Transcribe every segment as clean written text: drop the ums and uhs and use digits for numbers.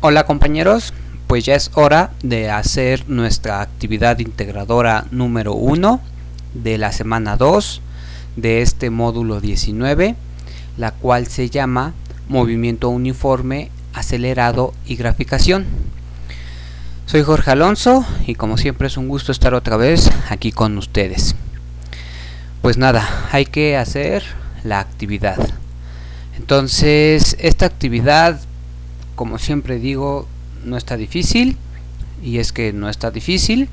Hola compañeros, pues ya es hora de hacer nuestra actividad integradora número 1 de la semana 2 de este módulo 19, la cual se llama Movimiento Uniforme, Acelerado y Graficación. Soy Jorge Alonso y como siempre es un gusto estar otra vez aquí con ustedes. Pues nada, hay que hacer la actividad. Entonces, esta actividad, como siempre digo, no está difícil, y es que no está difícil.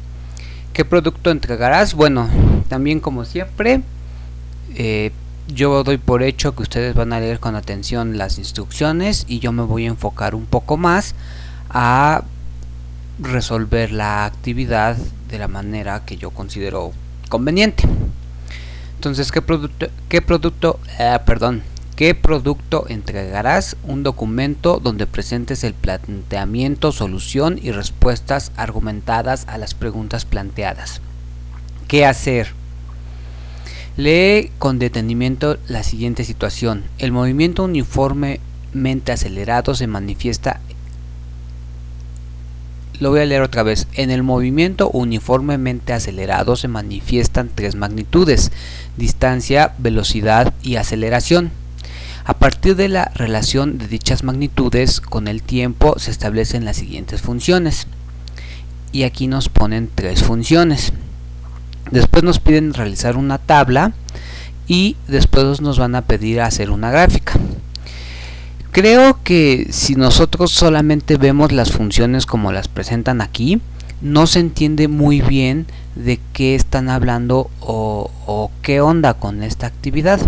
¿Qué producto entregarás? Bueno, también como siempre, yo doy por hecho que ustedes van a leer con atención las instrucciones y yo me voy a enfocar un poco más a resolver la actividad de la manera que yo considero conveniente. Entonces, ¿qué producto entregarás? Un documento donde presentes el planteamiento, solución y respuestas argumentadas a las preguntas planteadas. ¿Qué hacer? Lee con detenimiento la siguiente situación. El movimiento uniformemente acelerado se manifiesta. Lo voy a leer otra vez. En el movimiento uniformemente acelerado se manifiestan tres magnitudes: distancia, velocidad y aceleración. A partir de la relación de dichas magnitudes con el tiempo se establecen las siguientes funciones. Y aquí nos ponen tres funciones. Después nos piden realizar una tabla y después nos van a pedir hacer una gráfica. Creo que si nosotros solamente vemos las funciones como las presentan aquí, no se entiende muy bien de qué están hablando o qué onda con esta actividad.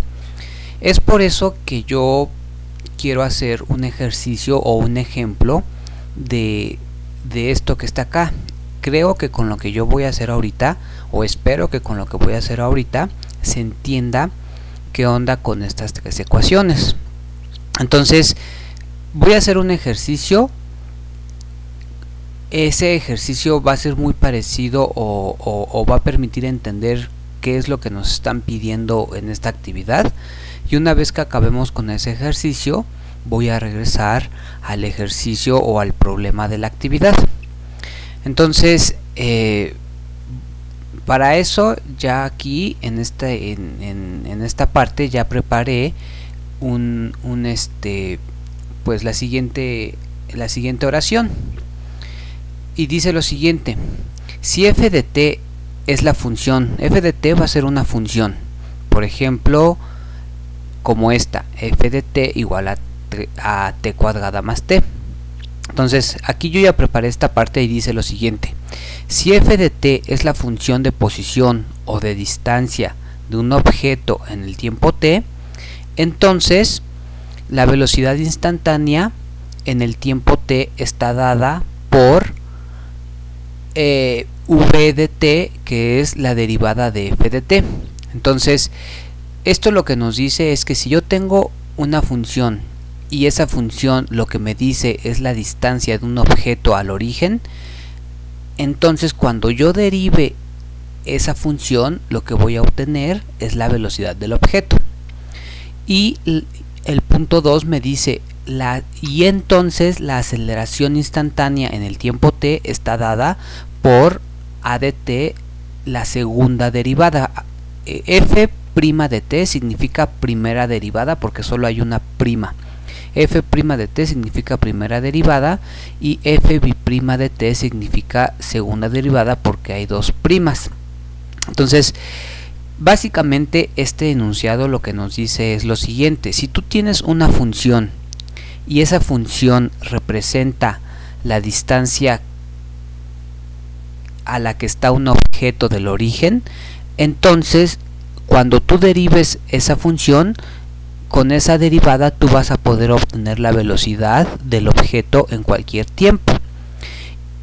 Es por eso que yo quiero hacer un ejercicio o un ejemplo de esto que está acá. Creo que con lo que yo voy a hacer ahorita, o espero que con lo que voy a hacer ahorita, se entienda qué onda con estas tres ecuaciones. Entonces, voy a hacer un ejercicio. Ese ejercicio va a ser muy parecido o va a permitir entender qué es lo que nos están pidiendo en esta actividad. Y una vez que acabemos con ese ejercicio, voy a regresar al ejercicio o al problema de la actividad. Entonces, para eso ya aquí en esta parte ya preparé pues la siguiente oración, y dice lo siguiente: si f de t es la función, f de t va a ser una función, por ejemplo, como esta, f de t igual a t cuadrada más t. Entonces aquí yo ya preparé esta parte y dice lo siguiente: si f de t es la función de posición o de distancia de un objeto en el tiempo t, entonces la velocidad instantánea en el tiempo t está dada por v de t, que es la derivada de f de t. Entonces, esto lo que nos dice es que si yo tengo una función y esa función lo que me dice es la distancia de un objeto al origen, entonces cuando yo derive esa función, lo que voy a obtener es la velocidad del objeto. Y el punto 2 me dice y entonces la aceleración instantánea en el tiempo t está dada por a de t, la segunda derivada. F' de t significa primera derivada porque solo hay una prima. F' de t significa primera derivada y f' de t significa segunda derivada porque hay dos primas. Entonces, básicamente este enunciado lo que nos dice es lo siguiente: si tú tienes una función y esa función representa la distancia a la que está un objeto del origen, entonces cuando tú derives esa función, con esa derivada tú vas a poder obtener la velocidad del objeto en cualquier tiempo.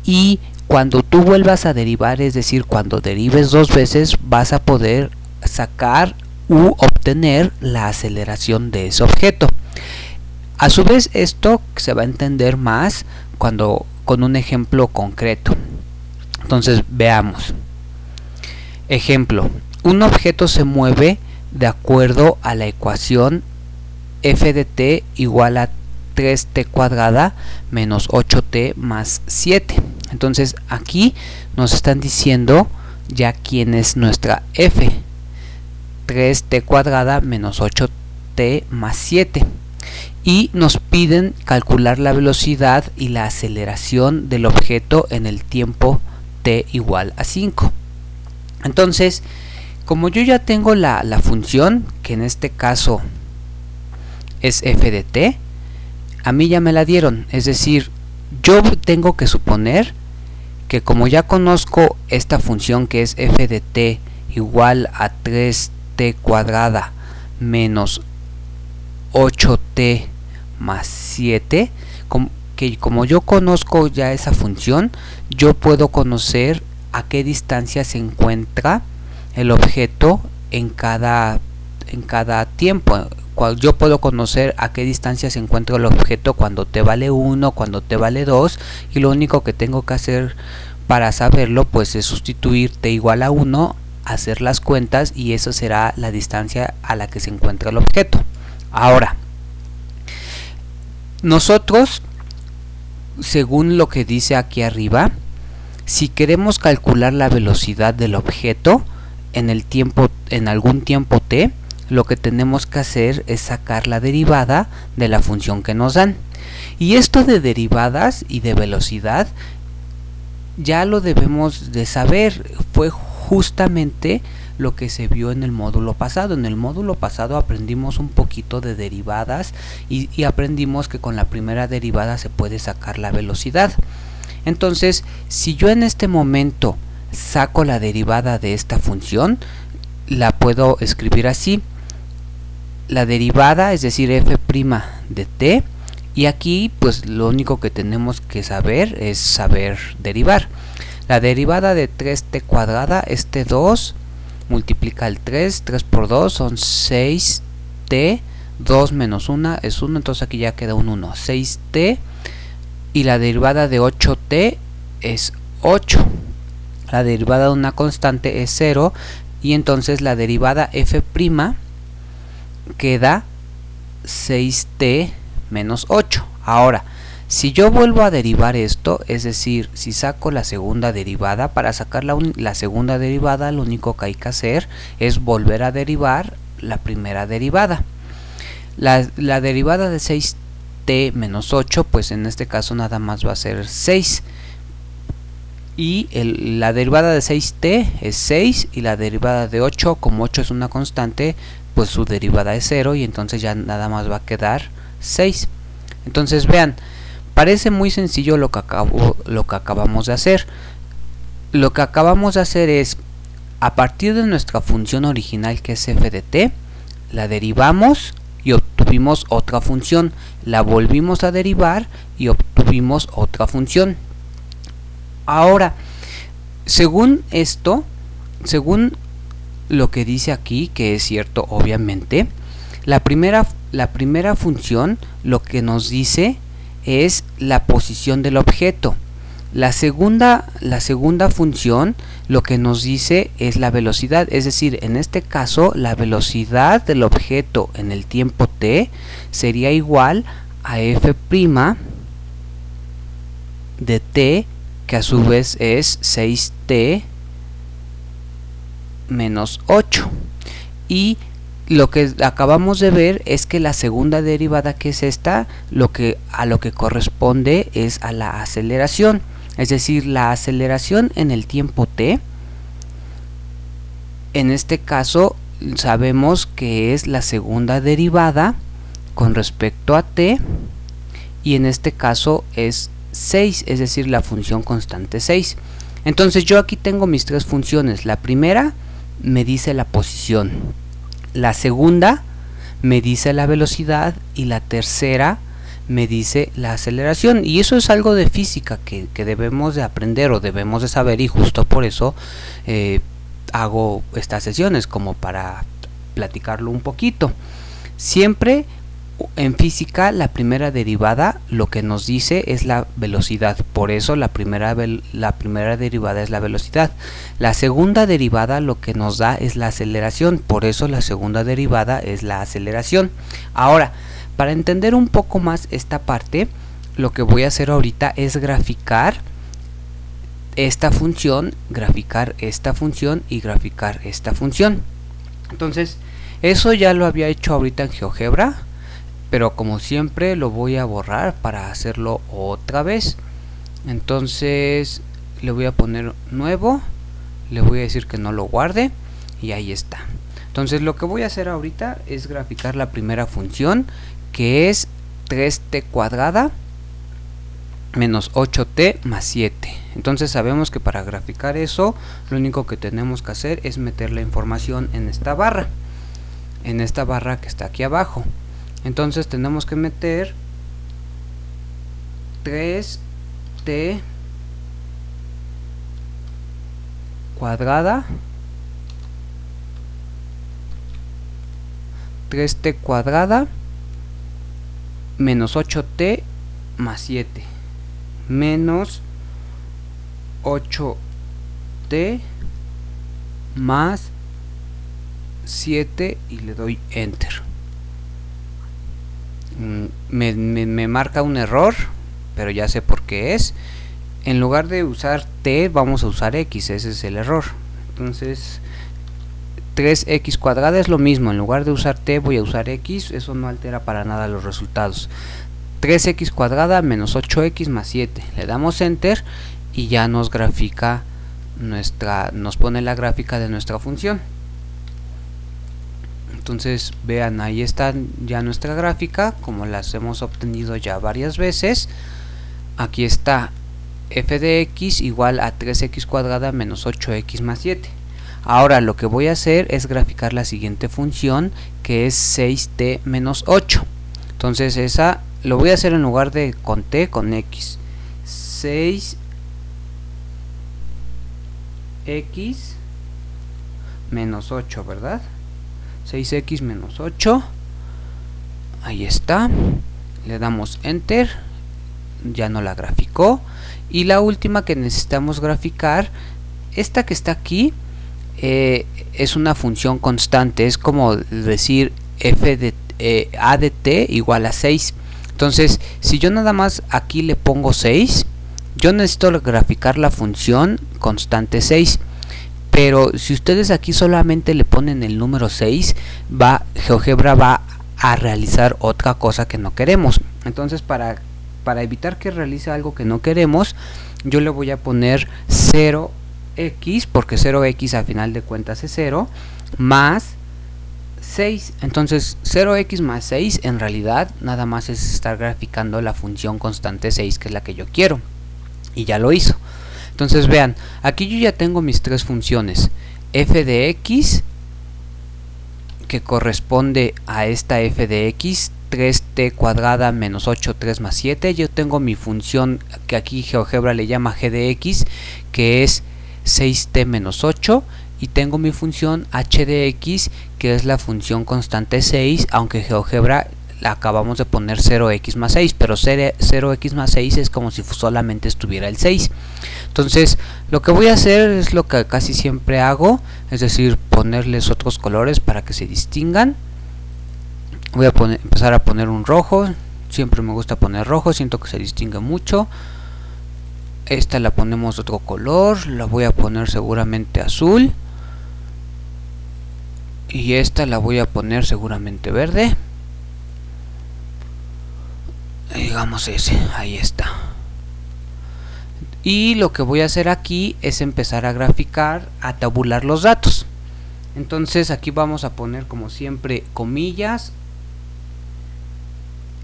Y cuando tú vuelvas a derivar, es decir, cuando derives dos veces, vas a poder sacar u obtener la aceleración de ese objeto. A su vez, esto se va a entender más cuando con un ejemplo concreto. Entonces, veamos. Ejemplo: un objeto se mueve de acuerdo a la ecuación f de t igual a 3t cuadrada menos 8t más 7. Entonces aquí nos están diciendo ya quién es nuestra f, 3t cuadrada menos 8t más 7, y nos piden calcular la velocidad y la aceleración del objeto en el tiempo t igual a 5. Entonces, como yo ya tengo la función, que en este caso es f de t, a mí ya me la dieron, es decir, yo tengo que suponer que como ya conozco esta función que es f de t igual a 3t cuadrada menos 8t más 7, como yo conozco ya esa función, yo puedo conocer a qué distancia se encuentra el objeto en cada tiempo. Yo puedo conocer a qué distancia se encuentra el objeto cuando t vale 1, cuando t vale 2, y lo único que tengo que hacer para saberlo pues es sustituir t igual a 1, hacer las cuentas, y eso será la distancia a la que se encuentra el objeto. Ahora, nosotros, según lo que dice aquí arriba, si queremos calcular la velocidad del objeto en algún tiempo t, lo que tenemos que hacer es sacar la derivada de la función que nos dan. Y esto de derivadas y de velocidad ya lo debemos de saber, fue justamente lo que se vio en el módulo pasado. En el módulo pasado aprendimos un poquito de derivadas y aprendimos que con la primera derivada se puede sacar la velocidad. Entonces, si yo en este momento saco la derivada de esta función, la puedo escribir así: la derivada, es decir, f' de t, y aquí pues lo único que tenemos que saber es saber derivar. La derivada de 3t cuadrada, este 2 multiplica el 3 por 2 son 6t, 2 menos 1 es 1, entonces aquí ya queda un 1, 6t, y la derivada de 8t es 8. La derivada de una constante es 0, y entonces la derivada f' queda 6t menos 8. Ahora, si yo vuelvo a derivar esto, es decir, si saco la segunda derivada, para sacar la segunda derivada lo único que hay que hacer es volver a derivar la primera derivada. La derivada de 6t menos 8, pues en este caso nada más va a ser 6. Y la derivada de 6t es 6, y la derivada de 8, como 8 es una constante, pues su derivada es 0, y entonces ya nada más va a quedar 6. Entonces vean, parece muy sencillo lo que acabamos de hacer. Lo que acabamos de hacer es, a partir de nuestra función original que es f de t, la derivamos y obtuvimos otra función, la volvimos a derivar y obtuvimos otra función. Ahora, según esto, según lo que dice aquí, que es cierto obviamente, la primera función lo que nos dice es la posición del objeto. La segunda función lo que nos dice es la velocidad, es decir, en este caso la velocidad del objeto en el tiempo t sería igual a f' de t, que a su vez es 6t menos 8. Y lo que acabamos de ver es que la segunda derivada, que es esta, a lo que corresponde es a la aceleración. Es decir, la aceleración en el tiempo t, en este caso sabemos que es la segunda derivada con respecto a t, y en este caso es 6, es decir, la función constante 6. Entonces yo aquí tengo mis tres funciones. La primera me dice la posición, la segunda me dice la velocidad, y la tercera me dice la aceleración. Y eso es algo de física que debemos de aprender o debemos de saber, y justo por eso hago estas sesiones, como para platicarlo un poquito. Siempre en física la primera derivada lo que nos dice es la velocidad, por eso la primera derivada es la velocidad. La segunda derivada lo que nos da es la aceleración, por eso la segunda derivada es la aceleración. Ahora, para entender un poco más esta parte, lo que voy a hacer ahorita es graficar esta función, graficar esta función y graficar esta función. Entonces, eso ya lo había hecho ahorita en GeoGebra, pero como siempre lo voy a borrar para hacerlo otra vez. Entonces le voy a poner nuevo, le voy a decir que no lo guarde y ahí está. Entonces lo que voy a hacer ahorita es graficar la primera función, que es 3t cuadrada menos 8t más 7. Entonces sabemos que para graficar eso lo único que tenemos que hacer es meter la información en esta barra que está aquí abajo. Entonces tenemos que meter 3t cuadrada menos 8t más 7 menos 8t más 7 y le doy enter. Me marca un error, pero ya sé por qué es. En lugar de usar t vamos a usar x, ese es el error. Entonces 3x cuadrada es lo mismo, en lugar de usar t voy a usar x, eso no altera para nada los resultados. 3x cuadrada menos 8x más 7, le damos enter y ya nos grafica nos pone la gráfica de nuestra función. Entonces vean, ahí está ya nuestra gráfica, como las hemos obtenido ya varias veces. Aquí está f de x igual a 3x cuadrada menos 8x más 7. Ahora lo que voy a hacer es graficar la siguiente función, que es 6t menos 8. Entonces esa lo voy a hacer en lugar de con t, con x. 6x menos 8, ¿verdad? 6x menos 8. Ahí está. Le damos enter. Ya no la graficó. Y la última que necesitamos graficar, esta que está aquí, es una función constante. Es como decir a de t igual a 6. Entonces, si yo nada más aquí le pongo 6, yo necesito graficar la función constante 6. Pero si ustedes aquí solamente le ponen el número 6, GeoGebra va a realizar otra cosa que no queremos. Entonces, para evitar que realice algo que no queremos, yo le voy a poner 0x, porque 0x a final de cuentas es 0, más 6. Entonces 0x más 6 en realidad nada más es estar graficando la función constante 6, que es la que yo quiero, y ya lo hizo. Entonces vean, aquí yo ya tengo mis tres funciones, f de x, que corresponde a esta f de x, 3t cuadrada menos 8t más 7. Yo tengo mi función que aquí GeoGebra le llama g de x, que es 6t menos 8, y tengo mi función h de x, que es la función constante 6, aunque GeoGebra acabamos de poner 0x más 6, pero 0x más 6 es como si solamente estuviera el 6. Entonces lo que voy a hacer es lo que casi siempre hago, es decir, ponerles otros colores para que se distingan. Voy a empezar a poner un rojo, siempre me gusta poner rojo, siento que se distingue mucho. Esta la ponemos de otro color, la voy a poner seguramente azul. Y esta la voy a poner seguramente verde. Digamos ese, ahí está. Y lo que voy a hacer aquí es empezar a graficar, a tabular los datos. Entonces aquí vamos a poner como siempre comillas,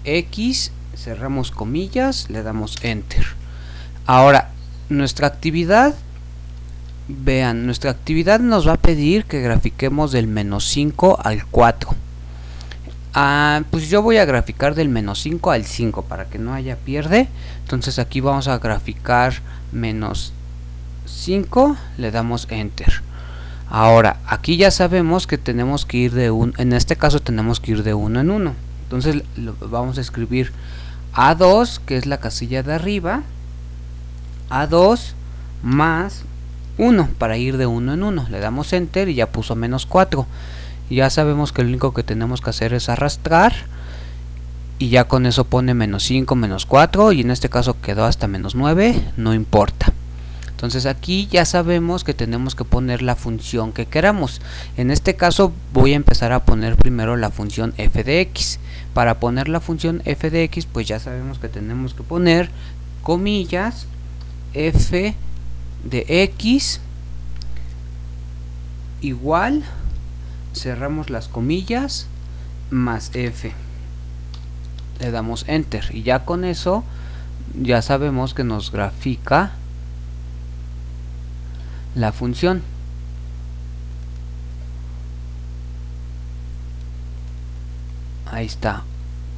x, cerramos comillas, le damos enter. Ahora nuestra actividad, vean, nuestra actividad nos va a pedir que grafiquemos del menos 5 al 4. Pues yo voy a graficar del menos 5 al 5 para que no haya pierde. Entonces aquí vamos a graficar menos 5, le damos enter. Ahora aquí ya sabemos que tenemos que ir de en este caso tenemos que ir de uno en uno. Entonces vamos a escribir A2, que es la casilla de arriba, A2 más 1 para ir de uno en uno. Le damos enter y ya puso menos 4. Ya sabemos que lo único que tenemos que hacer es arrastrar y ya con eso pone menos 5, menos 4 y en este caso quedó hasta menos 9, no importa. Entonces aquí ya sabemos que tenemos que poner la función que queramos. En este caso voy a empezar a poner primero la función f de x. Para poner la función f de x, pues ya sabemos que tenemos que poner comillas f de x igual, cerramos las comillas, más f. Le damos enter y ya con eso ya sabemos que nos grafica la función. Ahí está,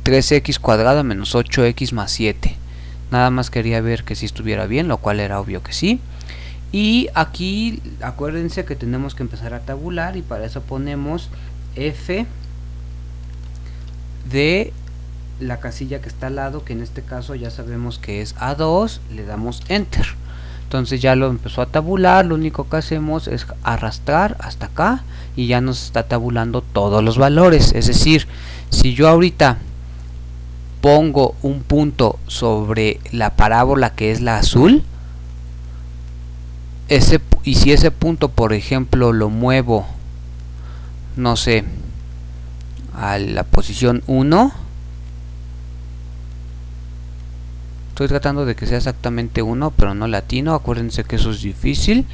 3x cuadrada menos 8x más 7. Nada más quería ver que si estuviera bien, lo cual era obvio que sí. Y aquí acuérdense que tenemos que empezar a tabular y para eso ponemos f de la casilla que está al lado, que en este caso ya sabemos que es A2, le damos enter. Entonces ya lo empezó a tabular, lo único que hacemos es arrastrar hasta acá y ya nos está tabulando todos los valores. Es decir, si yo ahorita pongo un punto sobre la parábola que es la azul, y si ese punto por ejemplo lo muevo, no sé, a la posición 1, estoy tratando de que sea exactamente 1, pero no latino, acuérdense que eso es difícil.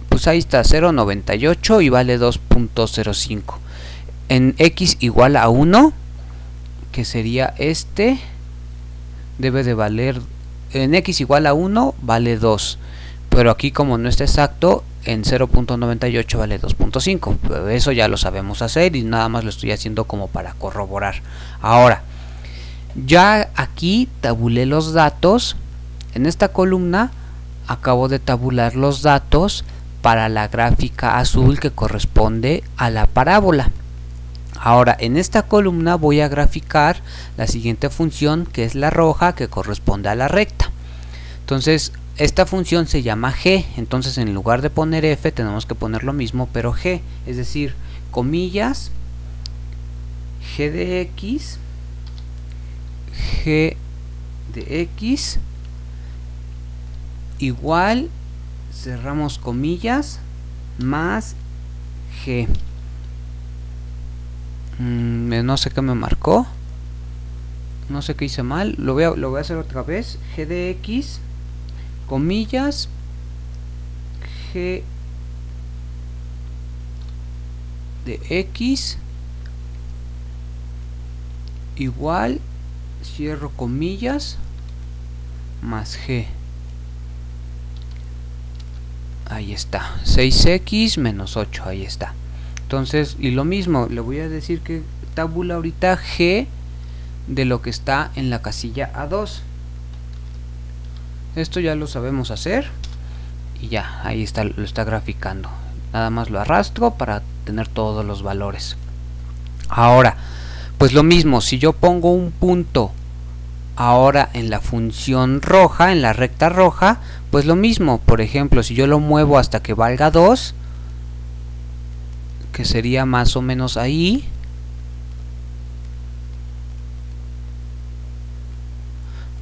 Pues ahí está, 0.98 y vale 2.05. En x igual a 1, que sería este, debe de valer, en x igual a 1 vale 2, pero aquí como no está exacto, en 0.98 vale 2.5, pero eso ya lo sabemos hacer y nada más lo estoy haciendo como para corroborar. Ahora, ya aquí tabulé los datos. En esta columna acabo de tabular los datos para la gráfica azul que corresponde a la parábola. Ahora en esta columna voy a graficar la siguiente función, que es la roja, que corresponde a la recta. Entonces esta función se llama g, entonces en lugar de poner f tenemos que poner lo mismo pero g, es decir, comillas g de x igual, cerramos comillas, más g. No sé qué me marcó, no sé qué hice mal, lo voy a hacer otra vez. G de x, comillas, g de x igual, cierro comillas, más g. Ahí está, 6x menos 8, ahí está. Entonces, y lo mismo, le voy a decir que tabula ahorita g de lo que está en la casilla A2. Esto ya lo sabemos hacer y ya, ahí está, lo está graficando. Nada más lo arrastro para tener todos los valores. Ahora, pues lo mismo, si yo pongo un punto ahora en la función roja, en la recta roja, pues lo mismo. Por ejemplo, si yo lo muevo hasta que valga 2, que sería más o menos ahí,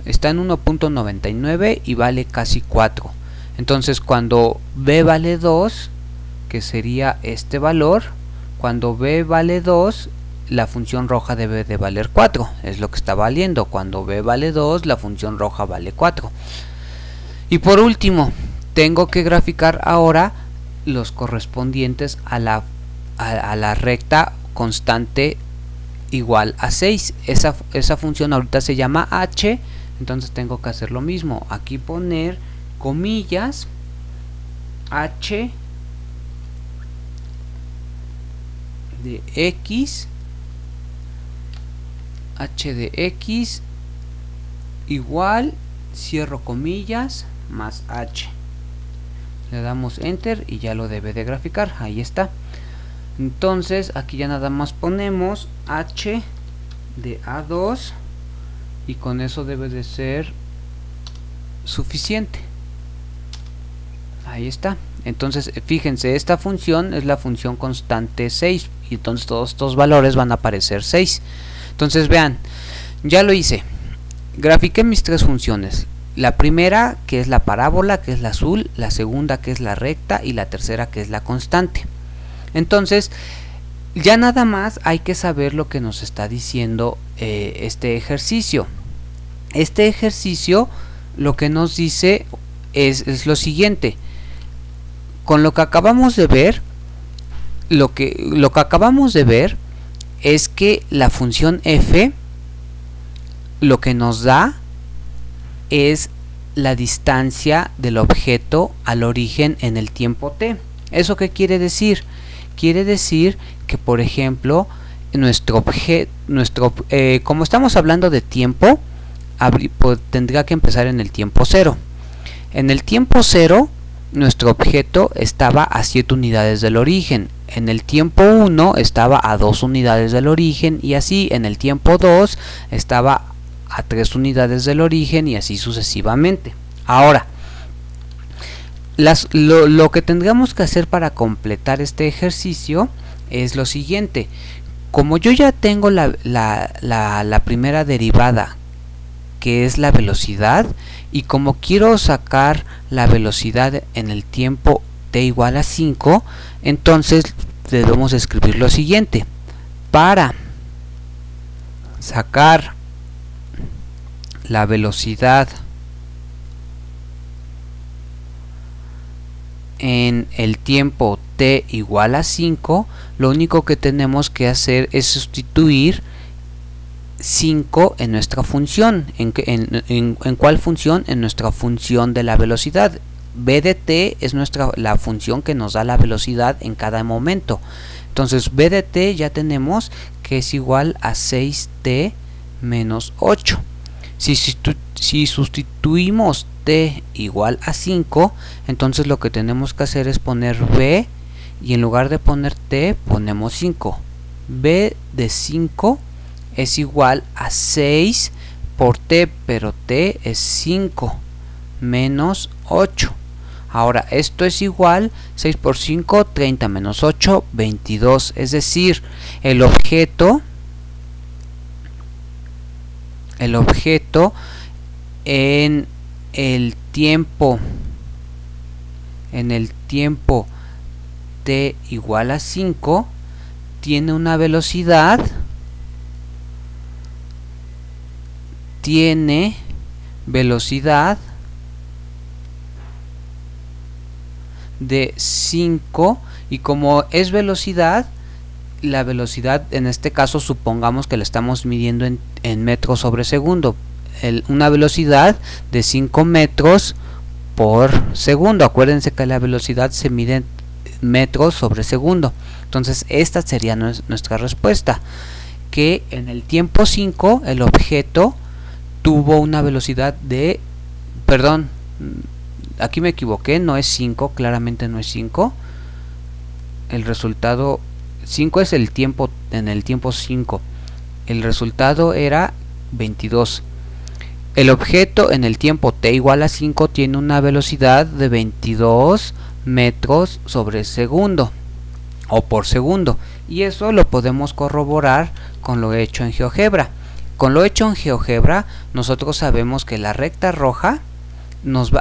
está en 1.99 y vale casi 4. Entonces cuando b vale 2, que sería este valor, cuando b vale 2, la función roja debe de valer 4, es lo que está valiendo. Cuando b vale 2, la función roja vale 4. Y por último, tengo que graficar ahora los correspondientes a la recta constante igual a 6. Esa función ahorita se llama h, entonces tengo que hacer lo mismo. Aquí poner comillas h de x, igual, cierro comillas, más h. Le damos enter y ya lo debe de graficar. Ahí está. Entonces aquí ya nada más ponemos h de A2 y con eso debe de ser suficiente. Ahí está. Entonces fíjense, esta función es la función constante 6 y entonces todos estos valores van a aparecer 6. Entonces vean, ya lo hice, grafiqué mis tres funciones. La primera, que es la parábola, que es la azul, la segunda, que es la recta, y la tercera, que es la constante. Entonces ya nada más hay que saber lo que nos está diciendo este ejercicio. Este ejercicio lo que nos dice es lo siguiente. Con lo que acabamos de ver, lo que acabamos de ver es que la función f lo que nos da es la distancia del objeto al origen en el tiempo t. ¿Eso qué quiere decir? Quiere decir que, por ejemplo, como estamos hablando de tiempo, tendría que empezar en el tiempo 0. En el tiempo 0, nuestro objeto estaba a 7 unidades del origen. En el tiempo 1 estaba a 2 unidades del origen, y así en el tiempo 2 estaba a 3 unidades del origen, y así sucesivamente. Ahora, lo que tendríamos que hacer para completar este ejercicio es lo siguiente. Como yo ya tengo la primera derivada, que es la velocidad, y como quiero sacar la velocidad en el tiempo t igual a 5, entonces debemos escribir lo siguiente. Para sacar la velocidad en el tiempo t igual a 5, lo único que tenemos que hacer es sustituir 5 en nuestra función. ¿En cuál función? En nuestra función de la velocidad. B de t es la función que nos da la velocidad en cada momento. Entonces B de t ya tenemos que es igual a 6t menos 8. Si sustituimos t igual a 5, entonces lo que tenemos que hacer es poner b, y en lugar de poner t ponemos 5. B de 5 es igual a 6 por t, pero t es 5 menos 8. Ahora esto es igual, 6 por 5, 30 menos 8, 22. Es decir, el objeto en el tiempo t igual a 5 tiene una velocidad de 5, y como es velocidad, la velocidad en este caso supongamos que la estamos midiendo en metros sobre segundo, una velocidad de 5 metros por segundo. Acuérdense que la velocidad se mide en metros sobre segundo. Entonces esta sería nuestra respuesta, que en el tiempo 5 el objeto tuvo una velocidad de, perdón, aquí me equivoqué, no es 5, claramente no es 5. El resultado 5 es el tiempo, en el tiempo 5. El resultado era 22. El objeto en el tiempo t igual a 5 tiene una velocidad de 22 metros sobre segundo o por segundo, y eso lo podemos corroborar con lo hecho en GeoGebra. Con lo hecho en GeoGebra nosotros sabemos que la recta roja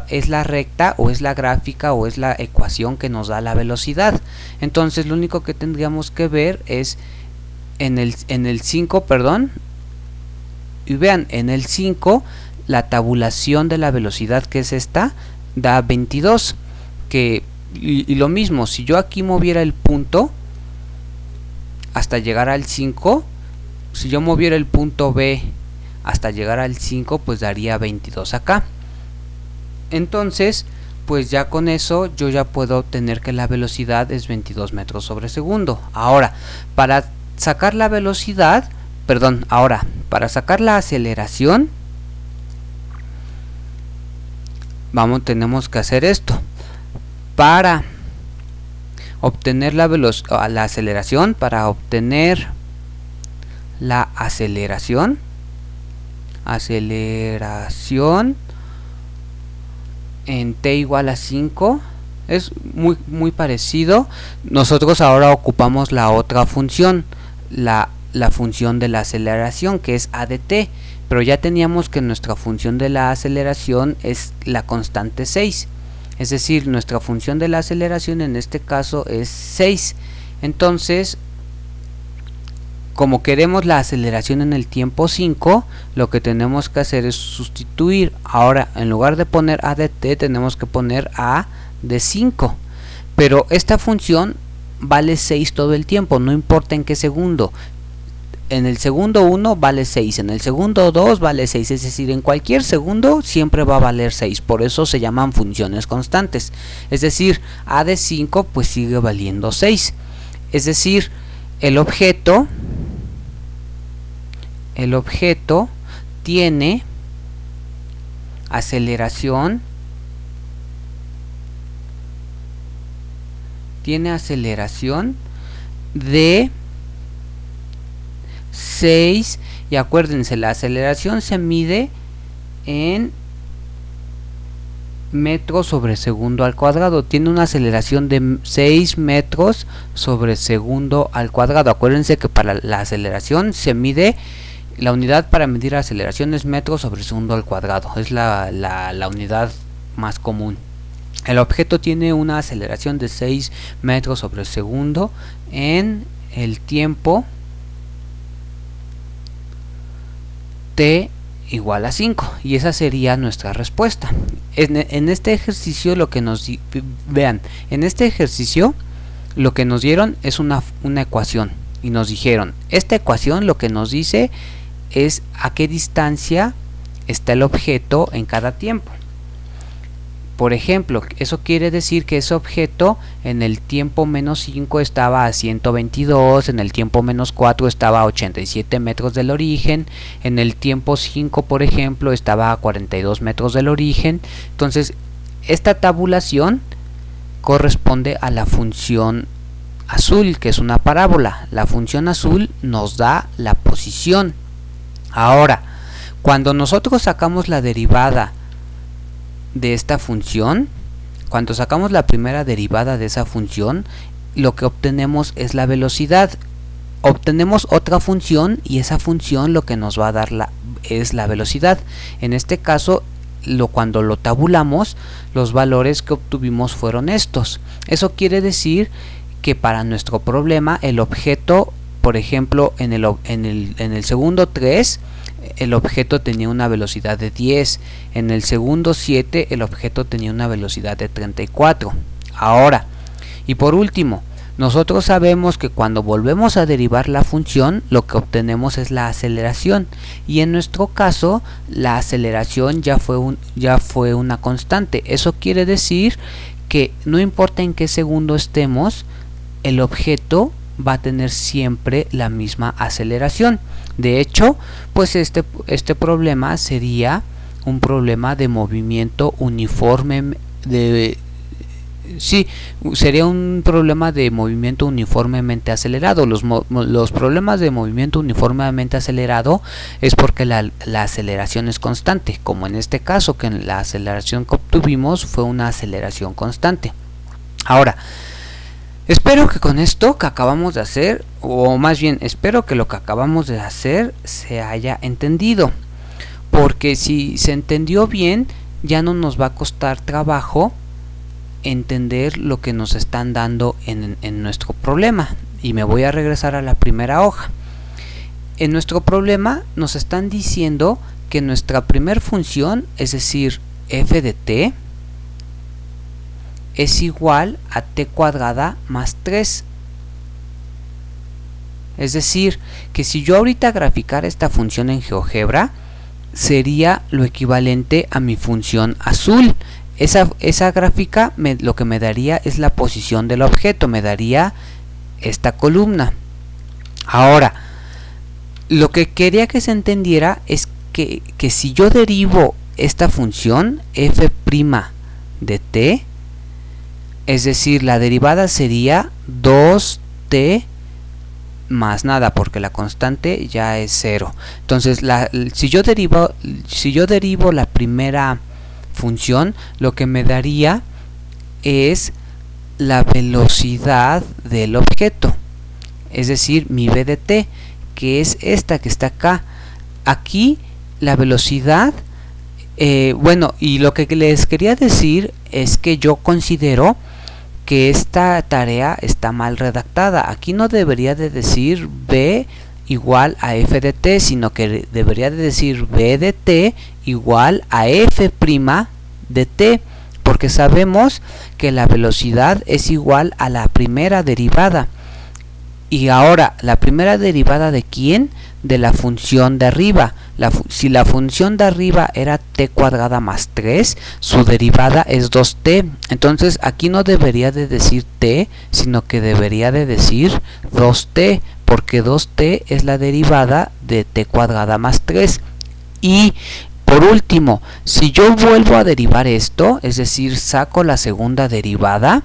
es la recta, o es la gráfica, o es la ecuación que nos da la velocidad. Entonces lo único que tendríamos que ver es en el 5, perdón, y vean, en el 5 la tabulación de la velocidad, que es esta, da 22, y lo mismo, si yo aquí moviera el punto hasta llegar al 5, si yo moviera el punto B hasta llegar al 5, pues daría 22 acá. Entonces, pues ya con eso yo ya puedo obtener que la velocidad es 22 metros sobre segundo. Ahora, para sacar la velocidad, perdón, ahora, para sacar la aceleración, tenemos que hacer esto. Para obtener la aceleración, para obtener la aceleración en t igual a 5, Es muy parecido. Nosotros ahora ocupamos la otra función, la función de la aceleración, que es a de t, pero ya teníamos que nuestra función de la aceleración es la constante 6, es decir, nuestra función de la aceleración en este caso es 6. Entonces, como queremos la aceleración en el tiempo 5, lo que tenemos que hacer es sustituir. Ahora, en lugar de poner a de t, tenemos que poner a de 5, pero esta función vale 6 todo el tiempo, no importa en qué segundo. En el segundo 1 vale 6, en el segundo 2 vale 6, es decir, en cualquier segundo siempre va a valer 6, por eso se llaman funciones constantes. Es decir, a de 5 pues sigue valiendo 6, es decir, el objeto tiene aceleración de 6, y acuérdense, la aceleración se mide en metros sobre segundo al cuadrado. Tiene una aceleración de 6 metros sobre segundo al cuadrado. Acuérdense que para la aceleración se mide, la unidad para medir la aceleración es metros sobre segundo al cuadrado, es la unidad más común. El objeto tiene una aceleración de 6 metros sobre segundo en el tiempo t igual a 5, y esa sería nuestra respuesta. En este ejercicio lo que nos vean, en este ejercicio lo que nos dieron es una ecuación, y nos dijeron, esta ecuación lo que nos dice es a qué distancia está el objeto en cada tiempo. Por ejemplo, eso quiere decir que ese objeto en el tiempo menos 5 estaba a 122, en el tiempo menos 4 estaba a 87 metros del origen, en el tiempo 5, por ejemplo, estaba a 42 metros del origen. Entonces, esta tabulación corresponde a la función azul, que es una parábola. La función azul nos da la posición. Ahora, cuando nosotros sacamos la derivada de esta función, cuando sacamos la primera derivada de esa función, lo que obtenemos es la velocidad. Obtenemos otra función y esa función lo que nos va a dar es la velocidad. En este caso, cuando lo tabulamos, los valores que obtuvimos fueron estos. Eso quiere decir que para nuestro problema el objeto, por ejemplo, en el segundo 3, el objeto tenía una velocidad de 10, en el segundo 7 el objeto tenía una velocidad de 34. Ahora, y por último, nosotros sabemos que cuando volvemos a derivar la función, lo que obtenemos es la aceleración, y en nuestro caso la aceleración ya fue una constante. Eso quiere decir que no importa en qué segundo estemos, el objeto va a tener siempre la misma aceleración. De hecho, pues este problema sería un problema de movimiento uniforme, sería un problema de movimiento uniformemente acelerado. Los problemas de movimiento uniformemente acelerado es porque la aceleración es constante, como en este caso, que la aceleración que obtuvimos fue una aceleración constante. Ahora, espero que con esto que acabamos de hacer, o más bien espero que lo que acabamos de hacer se haya entendido, porque si se entendió bien, ya no nos va a costar trabajo entender lo que nos están dando en nuestro problema. Y me voy a regresar a la primera hoja. En nuestro problema nos están diciendo que nuestra primer función, es decir, f de t, es igual a t cuadrada más 3. Es decir, que si yo ahorita graficara esta función en GeoGebra, sería lo equivalente a mi función azul. Esa gráfica lo que me daría es la posición del objeto, me daría esta columna. Ahora, lo que quería que se entendiera es que si yo derivo esta función f' de t, es decir, la derivada sería 2t más nada, porque la constante ya es 0. Entonces, si yo derivo la primera función, lo que me daría es la velocidad del objeto, es decir, mi v de t, que es esta que está acá. Aquí la velocidad, bueno, y lo que les quería decir es que yo considero que esta tarea está mal redactada. Aquí no debería de decir v igual a f de t, sino que debería de decir v de t igual a f' de t, porque sabemos que la velocidad es igual a la primera derivada. Y ahora, ¿la primera derivada de quién? De la función de arriba. Si la función de arriba era t cuadrada más 3, su derivada es 2t. Entonces aquí no debería de decir t, sino que debería de decir 2t, porque 2t es la derivada de t cuadrada más 3. Y por último, si yo vuelvo a derivar esto, es decir, saco la segunda derivada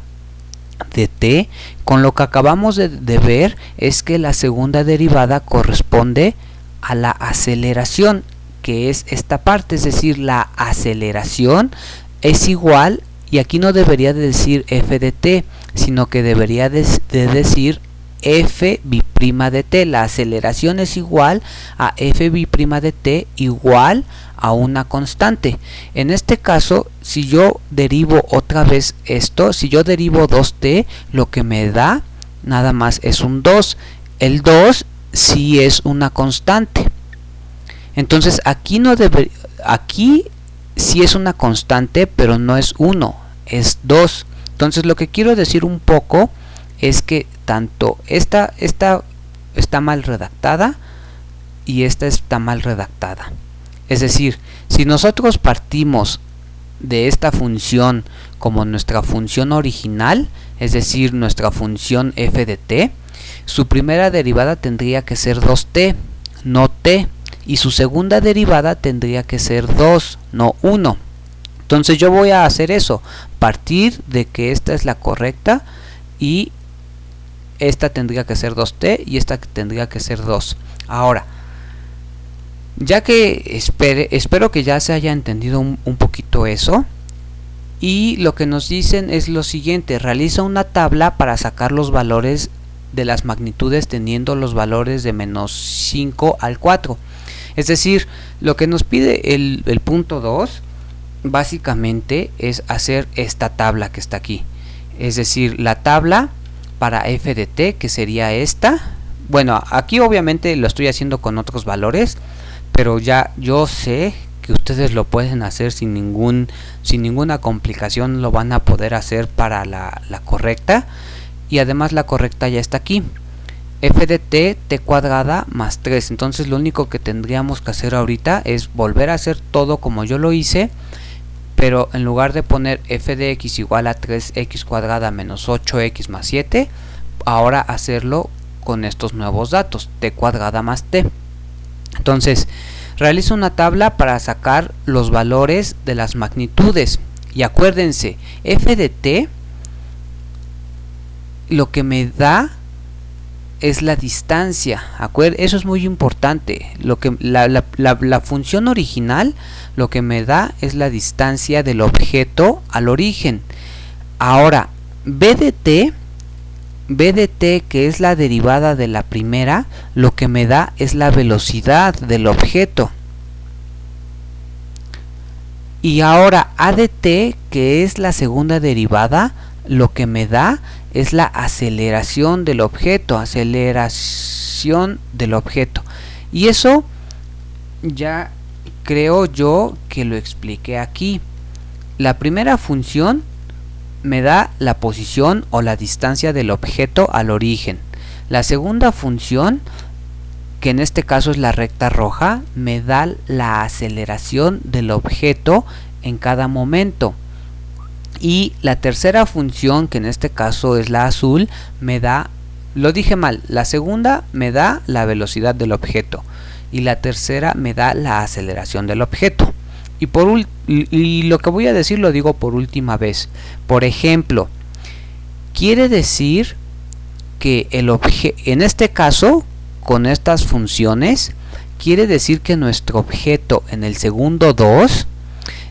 de t, con lo que acabamos de ver es que la segunda derivada corresponde a la aceleración, que es esta parte, es decir, la aceleración es igual, y aquí no debería de decir f de t, sino que debería de decir f' de t. La aceleración es igual a f' de t igual a una constante. En este caso, si yo derivo otra vez esto, si yo derivo 2t, lo que me da nada más es un 2. El 2 sí es una constante. Entonces aquí no debe, aquí sí es una constante, pero no es 1, es 2. Entonces lo que quiero decir un poco es que tanto esta está mal redactada y esta está mal redactada. Es decir, si nosotros partimos de esta función como nuestra función original, es decir, nuestra función f de t, su primera derivada tendría que ser 2t, no t, y su segunda derivada tendría que ser 2, no 1. Entonces yo voy a hacer eso, partir de que esta es la correcta y esta tendría que ser 2t y esta tendría que ser 2. Ahora, ya que espero que ya se haya entendido un poquito eso, y lo que nos dicen es lo siguiente: realiza una tabla para sacar los valores de las magnitudes teniendo los valores de menos 5 al 4. Es decir, lo que nos pide el punto 2 básicamente es hacer esta tabla que está aquí, es decir, la tabla para f de t, que sería esta. Bueno, aquí obviamente lo estoy haciendo con otros valores, pero ya yo sé que ustedes lo pueden hacer sin ninguna complicación, lo van a poder hacer para la correcta, y además la correcta ya está aquí, f de t, t cuadrada más 3. Entonces lo único que tendríamos que hacer ahorita es volver a hacer todo como yo lo hice, pero en lugar de poner f de x igual a 3x cuadrada menos 8x más 7, ahora hacerlo con estos nuevos datos, t cuadrada más t. Entonces, realizo una tabla para sacar los valores de las magnitudes. Y acuérdense, f de t lo que me da es la distancia. Eso es muy importante. La función original lo que me da es la distancia del objeto al origen. Ahora, b de t, que es la derivada de la primera, lo que me da es la velocidad del objeto. Y ahora a de t, que es la segunda derivada, lo que me da es la aceleración del objeto, Y eso ya creo yo que lo expliqué aquí. La primera función me da la posición o la distancia del objeto al origen. La segunda función, que en este caso es la recta roja, me da la aceleración del objeto en cada momento. Y la tercera función, que en este caso es la azul, me da, lo dije mal, la segunda me da la velocidad del objeto y la tercera me da la aceleración del objeto. Y lo que voy a decir lo digo por última vez. Por ejemplo, quiere decir que en este caso, con estas funciones, quiere decir que nuestro objeto en el segundo 2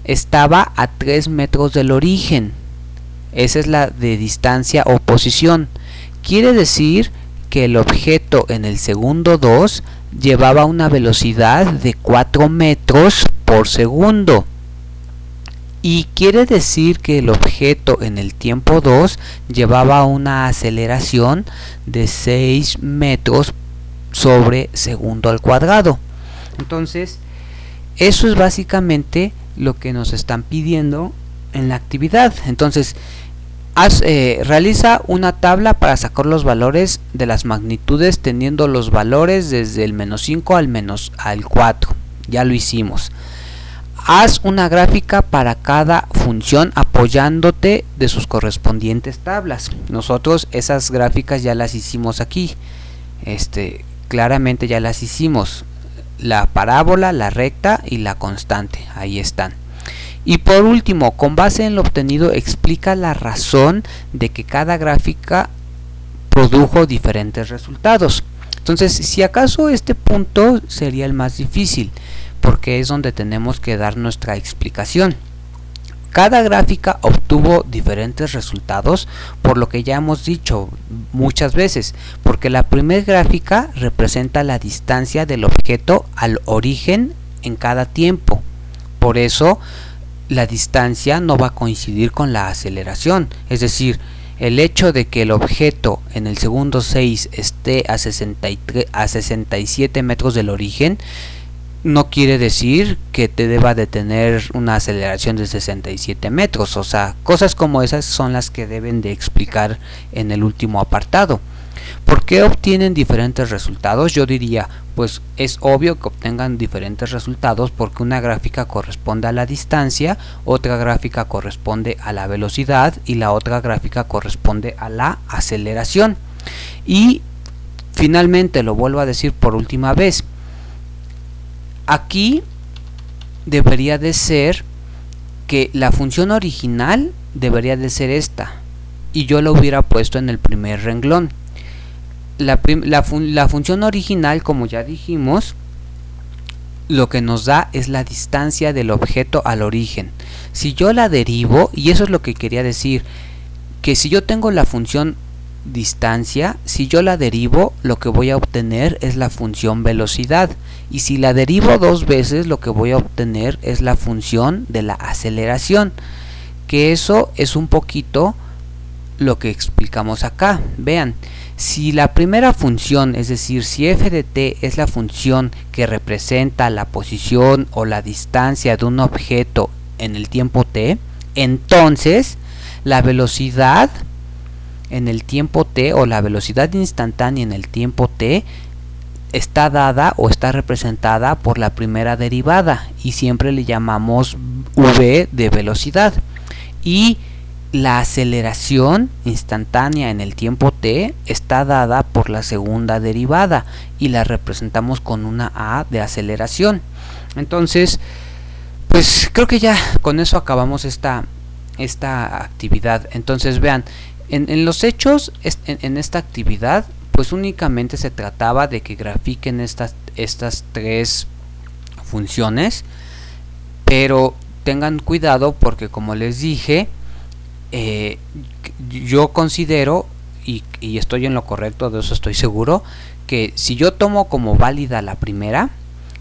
estaba a 3 metros del origen. esa es la de distancia o posición. Quiere decir que el objeto en el segundo 2 llevaba una velocidad de 4 metros por segundo. Y quiere decir que el objeto en el tiempo 2 llevaba una aceleración de 6 metros sobre segundo al cuadrado. Entonces, eso es básicamente lo que nos están pidiendo en la actividad. Entonces, realiza una tabla para sacar los valores de las magnitudes teniendo los valores desde el -5 al 4. Ya lo hicimos. Haz una gráfica para cada función apoyándote de sus correspondientes tablas. Nosotros esas gráficas ya las hicimos aquí. Claramente ya las hicimos. La parábola, la recta y la constante. Ahí están. Y por último, con base en lo obtenido, explica la razón de que cada gráfica produjo diferentes resultados. Entonces, si acaso este punto sería el más difícil, porque es donde tenemos que dar nuestra explicación. Cada gráfica obtuvo diferentes resultados, por lo que ya hemos dicho muchas veces, porque la primera gráfica representa la distancia del objeto al origen en cada tiempo. Por eso, la distancia no va a coincidir con la aceleración, es decir, el hecho de que el objeto en el segundo 6 esté a 67 metros del origen no quiere decir que te deba de tener una aceleración de 67 metros, o sea, cosas como esas son las que deben de explicar en el último apartado. ¿Por qué obtienen diferentes resultados? Yo diría, pues es obvio que obtengan diferentes resultados porque una gráfica corresponde a la distancia, otra gráfica corresponde a la velocidad y la otra gráfica corresponde a la aceleración. Y finalmente, lo vuelvo a decir por última vez, aquí debería de ser que la función original debería de ser esta y yo lo hubiera puesto en el primer renglón. La función original, como ya dijimos, lo que nos da es la distancia del objeto al origen. Si yo la derivo, y eso es lo que quería decir, que si yo tengo la función distancia, si yo la derivo, lo que voy a obtener es la función velocidad, y si la derivo dos veces, lo que voy a obtener es la función de la aceleración, que eso es un poquito lo que explicamos acá. Vean, si la primera función, es decir, si f de t es la función que representa la posición o la distancia de un objeto en el tiempo t, entonces la velocidad en el tiempo t o la velocidad instantánea en el tiempo t está dada o está representada por la primera derivada y siempre le llamamos v de velocidad. Y la aceleración instantánea en el tiempo t está dada por la segunda derivada y la representamos con una a de aceleración. Entonces, pues creo que ya con eso acabamos esta actividad. Entonces vean, en los hechos, en esta actividad, pues únicamente se trataba de que grafiquen estas tres funciones, pero tengan cuidado porque, como les dije, yo considero, y estoy en lo correcto, de eso estoy seguro, que si yo tomo como válida la primera,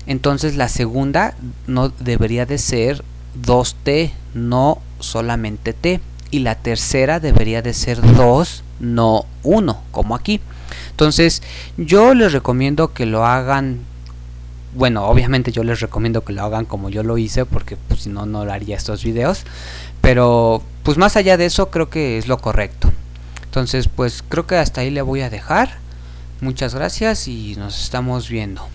entonces la segunda no debería de ser 2t, no solamente t, y la tercera debería de ser 2, no 1, como aquí. Entonces yo les recomiendo que lo hagan, bueno, obviamente yo les recomiendo que lo hagan como yo lo hice, porque pues, si no, no haría estos videos, pero pues más allá de eso creo que es lo correcto. Entonces pues creo que hasta ahí le voy a dejar. Muchas gracias y nos estamos viendo.